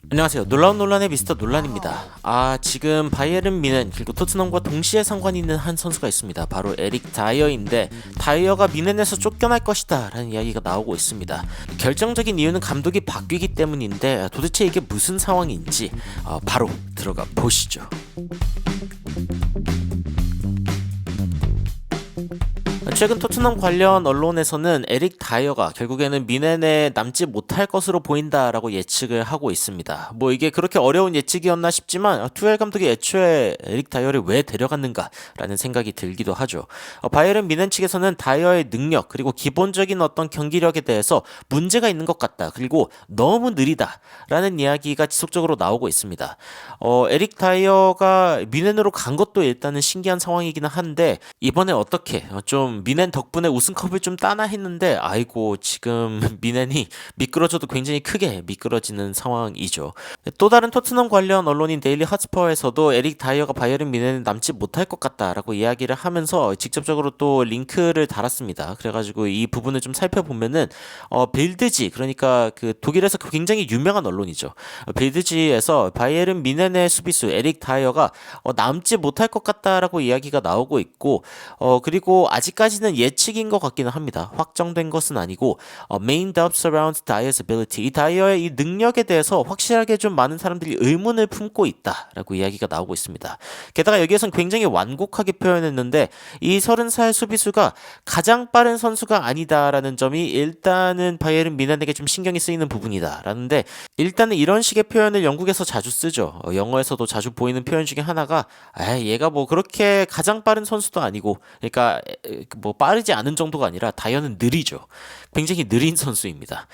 안녕하세요. 놀라운 논란의 미스터 논란입니다. 지금 바이에른 뮌헨 그리고 토트넘과 동시에 상관이 있는 한 선수가 있습니다. 바로 에릭 다이어인데 다이어가 뮌헨에서 쫓겨날 것이다 라는 이야기가 나오고 있습니다. 결정적인 이유는 감독이 바뀌기 때문인데 도대체 이게 무슨 상황인지 바로 들어가 보시죠. 최근 토트넘 관련 언론에서는 에릭 다이어가 결국에는 뮌헨에 남지 못할 것으로 보인다라고 예측을 하고 있습니다. 뭐 이게 그렇게 어려운 예측이었나 싶지만 투엘 감독이 애초에 에릭 다이어를 왜 데려갔는가라는 생각이 들기도 하죠. 바이에른 뮌헨 측에서는 다이어의 능력 그리고 기본적인 어떤 경기력에 대해서 문제가 있는 것 같다. 그리고 너무 느리다라는 이야기가 지속적으로 나오고 있습니다. 에릭 다이어가 뮌헨으로 간 것도 일단은 신기한 상황이기는 한데 이번에 어떻게 좀 뮌헨 덕분에 우승컵을 좀 따나 했는데 아이고 지금 뮌헨이 미끄러져도 굉장히 크게 미끄러지는 상황이죠. 또 다른 토트넘 관련 언론인 데일리 핫스퍼에서도 에릭 다이어가 바이에른 뮌헨에 남지 못할 것 같다라고 이야기를 하면서 직접적으로 또 링크를 달았습니다. 그래가지고 이 부분을 좀 살펴보면은 빌드지 그러니까 그 독일에서 굉장히 유명한 언론이죠. 빌드지에서 바이에른 뮌헨의 수비수 에릭 다이어가 남지 못할 것 같다라고 이야기가 나오고 있고 그리고 아직까지는 예측인 것 같기는 합니다. 확정된 것은 아니고 main doubts around Dier's ability 이 다이어의 이 능력에 대해서 확실하게 좀 많은 사람들이 의문을 품고 있다라고 이야기가 나오고 있습니다. 게다가 여기에선 굉장히 완곡하게 표현했는데 이 30살 수비수가 가장 빠른 선수가 아니다라는 점이 일단은 바이에른 뮌헨에게 좀 신경이 쓰이는 부분이다라는데 일단은 이런 식의 표현을 영국에서 자주 쓰죠. 영어에서도 자주 보이는 표현 중에 하나가 얘가 뭐 그렇게 가장 빠른 선수도 아니고 그러니까 뭐 빠르지 않은 정도가 아니라 다이어는 느리죠. 굉장히 느린 선수입니다.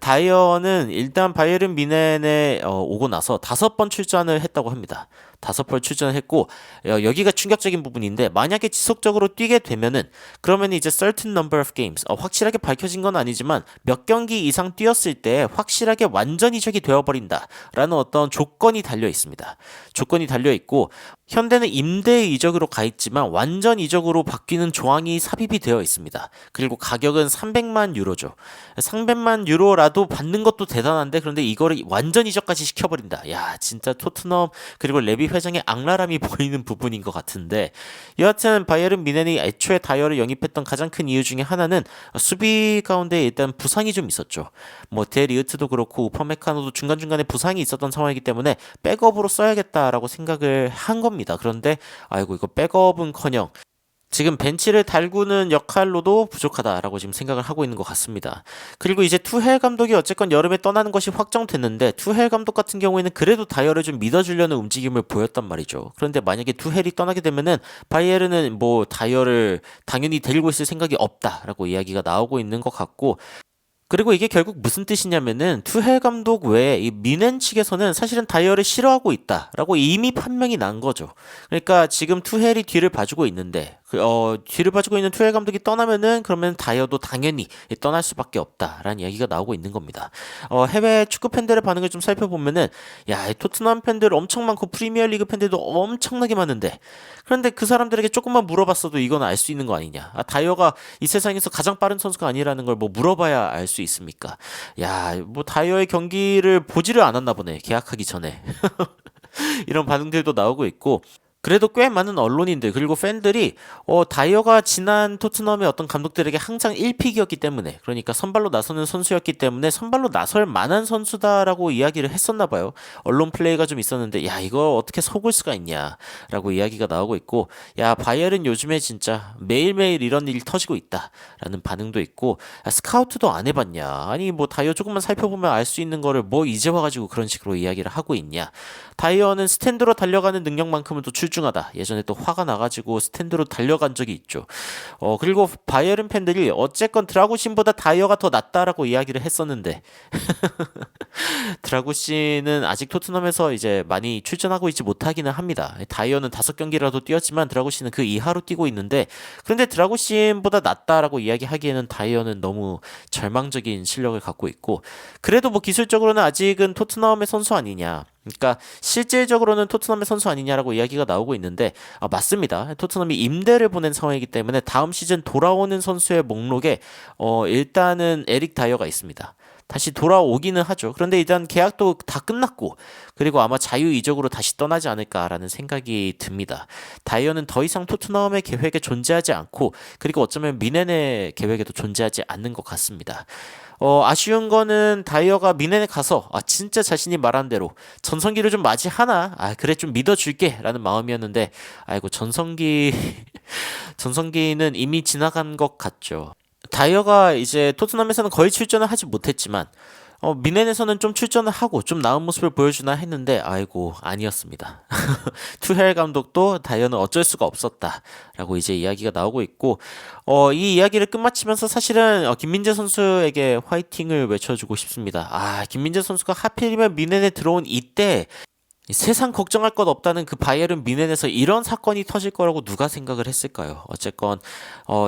다이어는 일단 바이에른 뮌헨에 오고 나서 5번 출전을 했다고 합니다. 5번 출전을 했고 여기가 충격적인 부분인데 만약에 지속적으로 뛰게 되면은 그러면 이제 certain number of games 확실하게 밝혀진 건 아니지만 몇 경기 이상 뛰었을 때 확실하게 완전 이적이 되어버린다라는 어떤 조건이 달려 있습니다. 조건이 달려 있고 현대는 임대 이적으로 가 있지만 완전 이적으로 바뀌는 조항이 삽입이 되어 있습니다. 그리고 가격은 300만 유로죠. 300만 유로라도 받는 것도 대단한데 그런데 이거를 완전 이적까지 시켜버린다. 야 진짜 토트넘 그리고 레비 회장의 악랄함이 보이는 부분인 것 같은데 여하튼 바이에른 뮌헨이 애초에 다이어를 영입했던 가장 큰 이유 중에 하나는 수비 가운데 일단 부상이 좀 있었죠. 뭐 데리우트도 그렇고 우퍼메카노도 중간중간에 부상이 있었던 상황이기 때문에 백업으로 써야겠다라고 생각을 한 겁니다. 그런데 아이고 이거 백업은커녕 지금 벤치를 달구는 역할로도 부족하다라고 지금 생각을 하고 있는 것 같습니다. 그리고 이제 투헬 감독이 어쨌건 여름에 떠나는 것이 확정됐는데 투헬 감독 같은 경우에는 그래도 다이어를 좀 믿어주려는 움직임을 보였단 말이죠. 그런데 만약에 투헬이 떠나게 되면은 바이에른은 뭐 다이어를 당연히 데리고 있을 생각이 없다라고 이야기가 나오고 있는 것 같고 그리고 이게 결국 무슨 뜻이냐면은 투헬 감독 외에 이 뮌헨 측에서는 사실은 다이어를 싫어하고 있다라고 이미 판명이 난 거죠. 그러니까 지금 투헬이 뒤를 봐주고 있는데 뒤를 봐주고 있는 투헬 감독이 떠나면은 그러면 다이어도 당연히 떠날 수밖에 없다라는 이야기가 나오고 있는 겁니다. 해외 축구 팬들의 반응을 좀 살펴보면은 야, 토트넘 팬들 엄청 많고 프리미어리그 팬들도 엄청나게 많은데 그런데 그 사람들에게 조금만 물어봤어도 이건 알 수 있는 거 아니냐. 다이어가 이 세상에서 가장 빠른 선수가 아니라는 걸 뭐 물어봐야 알 수 있습니까? 야, 뭐 다이어의 경기를 보지를 않았나 보네. 계약하기 전에. 이런 반응들도 나오고 있고 그래도 꽤 많은 언론인들 그리고 팬들이 다이어가 지난 토트넘의 어떤 감독들에게 항상 1픽이었기 때문에 그러니까 선발로 나서는 선수였기 때문에 선발로 나설 만한 선수다라고 이야기를 했었나 봐요. 언론 플레이가 좀 있었는데 야 이거 어떻게 속을 수가 있냐라고 이야기가 나오고 있고 야 바이에른 요즘에 진짜 매일매일 이런 일이 터지고 있다라는 반응도 있고 스카우트도 안 해봤냐 아니 뭐 다이어 조금만 살펴보면 알 수 있는 거를 뭐 이제 와가지고 그런 식으로 이야기를 하고 있냐 다이어는 스탠드로 달려가는 능력만큼은 또 출중하다. 예전에 또 화가 나가지고 스탠드로 달려간 적이 있죠. 그리고 바이에른 팬들이 어쨌건 드라구신보다 다이어가 더 낫다라고 이야기를 했었는데 드라구신은 아직 토트넘에서 이제 많이 출전하고 있지 못하기는 합니다. 다이어는 5경기라도 뛰었지만 드라구신은 그 이하로 뛰고 있는데 그런데 드라구신보다 낫다라고 이야기하기에는 다이어는 너무 절망적인 실력을 갖고 있고 그래도 뭐 기술적으로는 아직은 토트넘의 선수 아니냐. 그러니까 실질적으로는 토트넘의 선수 아니냐라고 이야기가 나오고 있는데 맞습니다. 토트넘이 임대를 보낸 상황이기 때문에 다음 시즌 돌아오는 선수의 목록에 일단은 에릭 다이어가 있습니다. 다시 돌아오기는 하죠. 그런데 일단 계약도 다 끝났고 그리고 아마 자유 이적으로 다시 떠나지 않을까라는 생각이 듭니다. 다이어는 더 이상 토트넘의 계획에 존재하지 않고 그리고 어쩌면 미넨의 계획에도 존재하지 않는 것 같습니다. 아쉬운 거는 다이어가 미넨에 가서 진짜 자신이 말한 대로 전성기를 좀 맞이하나? 그래 좀 믿어줄게 라는 마음이었는데 아이고 전성기는 이미 지나간 것 같죠. 다이어가 이제 토트넘에서는 거의 출전을 하지 못했지만 미넨에서는 좀 출전을 하고 좀 나은 모습을 보여주나 했는데 아이고 아니었습니다. 투헬 감독도 다이어는 어쩔 수가 없었다라고 이제 이야기가 나오고 있고 이 이야기를 끝마치면서 사실은 김민재 선수에게 화이팅을 외쳐주고 싶습니다. 김민재 선수가 하필이면 미넨에 들어온 이때 세상 걱정할 것 없다는 그 바이에른 미넨에서 이런 사건이 터질 거라고 누가 생각을 했을까요? 어쨌건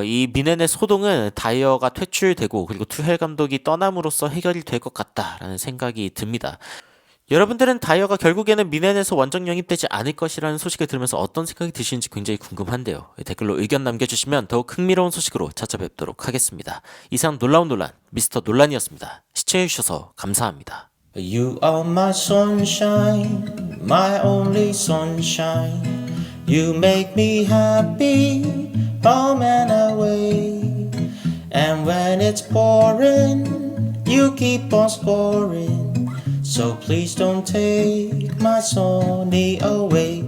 이 미넨의 소동은 다이어가 퇴출되고 그리고 투헬 감독이 떠남으로써 해결이 될 것 같다라는 생각이 듭니다. 여러분들은 다이어가 결국에는 미넨에서 원정 영입되지 않을 것이라는 소식을 들으면서 어떤 생각이 드시는지 굉장히 궁금한데요. 댓글로 의견 남겨주시면 더욱 흥미로운 소식으로 찾아뵙도록 하겠습니다. 이상 놀라운 논란 미스터 논란이었습니다. 시청해주셔서 감사합니다. You are my sunshine, my only sunshine. You make me happy, home and away. And when it's boring, you keep on scoring. So please don't take my Sony away.